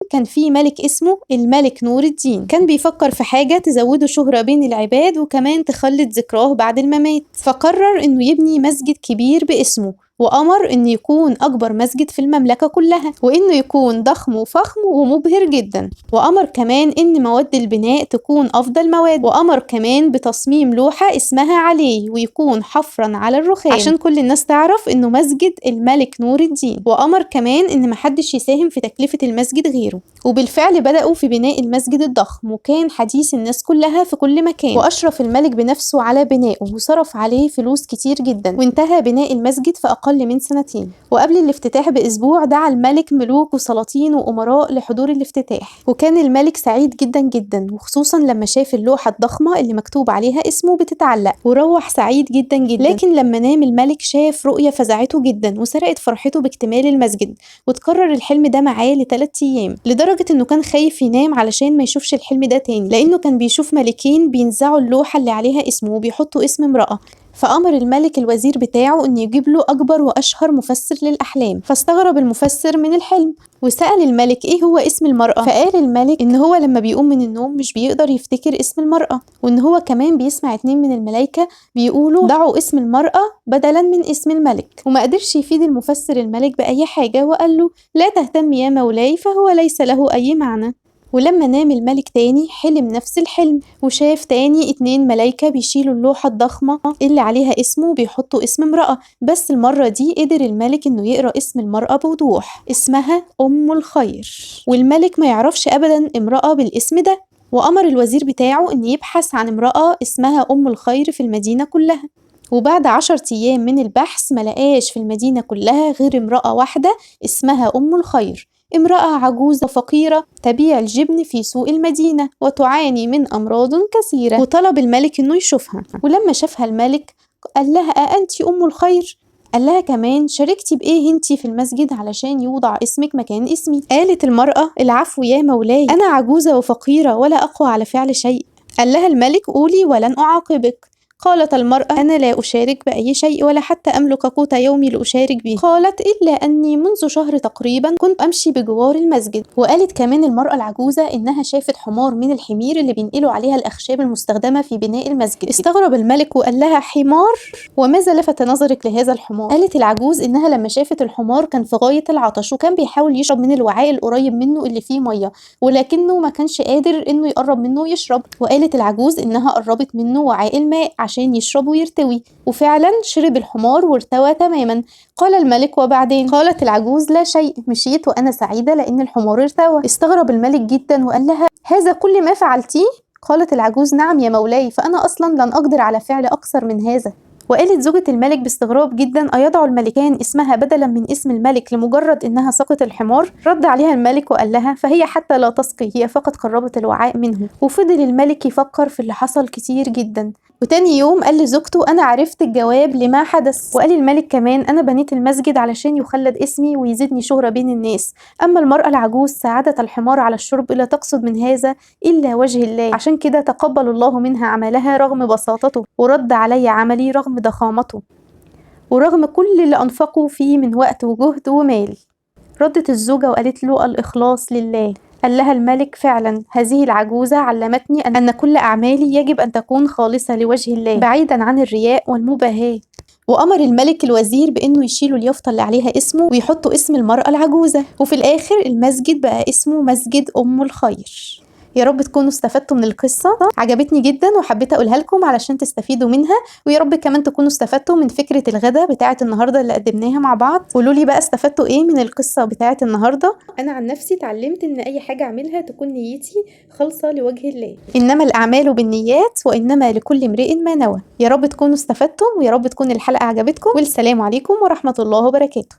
كان في ملك اسمه الملك نور الدين، كان بيفكر في حاجة تزوده شهرة بين العباد وكمان تخلد ذكراه بعد الممات. فقرر إنه يبني مسجد كبير باسمه، وأمر إنه يكون أكبر مسجد في المملكة كلها، وإنه يكون ضخم وفخم ومبهر جدا. وأمر كمان إن مواد البناء تكون أفضل مواد، وأمر كمان بتصميم لوحة اسمها عليه ويكون حفرا على الرخام عشان كل الناس تعرف إنه مسجد الملك نور الدين. وأمر كمان إن محدش يساهم في تكلفة المسجد غيره. وبالفعل بدأوا في بناء المسجد الضخم، وكان حديث الناس كلها في كل مكان. وأشرف الملك بنفسه على بنائه وصرف عليه فلوس كتير جدا، وانتهى بناء المسجد في أقل من سنتين. وقبل الافتتاح بأسبوع دعا الملك ملوك وسلاطين وأمراء لحضور الافتتاح، وكان الملك سعيد جدا جدا، وخصوصا لما شاف اللوحة الضخمة اللي مكتوب عليها اسمه بتتعلق، وروح سعيد جدا جدا. لكن لما نام الملك شاف رؤية فزعته جدا وسرقت فرحته باكتمال المسجد، وتكرر الحلم ده معاه ل3 أيام، لدرجة إنه كان خايف ينام علشان ما يشوفش الحلم ده تاني، لأنه كان بيشوف ملكين بينزعوا اللوحة اللي عليها اسمه وبيحطوا اسم امرأة. فأمر الملك الوزير بتاعه إنه يجيب له أكبر وأشهر مفسر للأحلام. فاستغرب المفسر من الحلم وسأل الملك إيه هو اسم المرأة. فقال الملك إن هو لما بيقوم من النوم مش بيقدر يفتكر اسم المرأة، وإن هو كمان بيسمع 2 من الملايكة بيقولوا ضعوا اسم المرأة بدلا من اسم الملك. وما قدرش يفيد المفسر الملك بأي حاجة، وقال له لا تهتم يا مولاي فهو ليس له أي معنى. ولما نام الملك تاني حلم نفس الحلم، وشاف تاني 2 ملايكة بيشيلوا اللوحة الضخمة اللي عليها اسمه وبيحطوا اسم امرأة، بس المرة دي قدر الملك انه يقرأ اسم المرأة بوضوح، اسمها أم الخير. والملك ما يعرفش أبدا امرأة بالاسم ده، وأمر الوزير بتاعه إن يبحث عن امرأة اسمها أم الخير في المدينة كلها. وبعد 10 أيام من البحث ملقاش في المدينة كلها غير امرأة واحدة اسمها أم الخير، امرأة عجوزة فقيرة تبيع الجبن في سوق المدينة وتعاني من أمراض كثيرة. وطلب الملك إنه يشوفها، ولما شافها الملك قال لها أنتِ أم الخير؟ قال لها كمان شاركتي بإيه انتي في المسجد علشان يوضع اسمك مكان اسمي؟ قالت المرأة العفو يا مولاي، أنا عجوزة وفقيرة ولا أقوى على فعل شيء. قال لها الملك قولي ولن أعاقبك. قالت المرأة أنا لا أشارك بأي شيء ولا حتى أملك قوت يومي لأشارك به. قالت إلا أني منذ شهر تقريبا كنت أمشي بجوار المسجد. وقالت كمان المرأة العجوزة إنها شافت حمار من الحمير اللي بينقلوا عليها الأخشاب المستخدمة في بناء المسجد. استغرب الملك وقال لها حمار؟ وماذا لفت نظرك لهذا الحمار؟ قالت العجوز إنها لما شافت الحمار كان في غاية العطش، وكان بيحاول يشرب من الوعاء القريب منه اللي فيه مية، ولكنه ما كانش قادر إنه يقرب منه ويشرب. وقالت العجوز إنها قربت منه وعاء الماء عشان يشرب ويرتوي، وفعلا شرب الحمار وارتوى تماما. قال الملك وبعدين؟ قالت العجوز لا شيء، مشيت وأنا سعيدة لأن الحمار ارتوى. استغرب الملك جدا وقال لها هذا كل ما فعلتيه؟ قالت العجوز نعم يا مولاي، فأنا أصلا لن أقدر على فعل أكثر من هذا. وقالت زوجة الملك باستغراب جدا أيضع الملكان اسمها بدلا من اسم الملك لمجرد إنها سقت الحمار؟ رد عليها الملك وقال لها فهي حتى لا تسقي، هي فقط قربت الوعاء منه. وفضل الملك يفكر في اللي حصل كتير جدا، وتاني يوم قال لزوجته أنا عرفت الجواب لما حدث. وقال الملك كمان أنا بنيت المسجد علشان يخلد اسمي ويزيدني شهرة بين الناس، أما المرأة العجوز ساعدت الحمار على الشرب لا تقصد من هذا إلا وجه الله، عشان كده تقبل الله منها عملها رغم بساطته، ورد علي عملي رغم ضخامته ورغم كل اللي أنفقوا فيه من وقت وجهد ومال. ردت الزوجة وقالت له الإخلاص لله. قال لها الملك فعلا هذه العجوزة علمتني أن كل أعمالي يجب أن تكون خالصة لوجه الله بعيدا عن الرياء والمباهاة. وأمر الملك الوزير بأنه يشيلوا اليافطة اللي عليها اسمه ويحطوا اسم المرأة العجوزة، وفي الآخر المسجد بقى اسمه مسجد أم الخير. يا رب تكونوا استفدتوا من القصة، عجبتني جدا وحبيت أقولها لكم علشان تستفيدوا منها، ويا رب كمان تكونوا استفدتوا من فكرة الغدا بتاعة النهاردة اللي قدمناها مع بعض. قولوا لي بقى استفدتوا ايه من القصة بتاعة النهاردة. أنا عن نفسي اتعلمت إن أي حاجة أعملها تكون نيتي خالصة لوجه الله، إنما الأعمال بالنيات وإنما لكل امرئ ما نوى. يا رب تكونوا استفدتم، ويا رب تكون الحلقة عجبتكم، والسلام عليكم ورحمة الله وبركاته.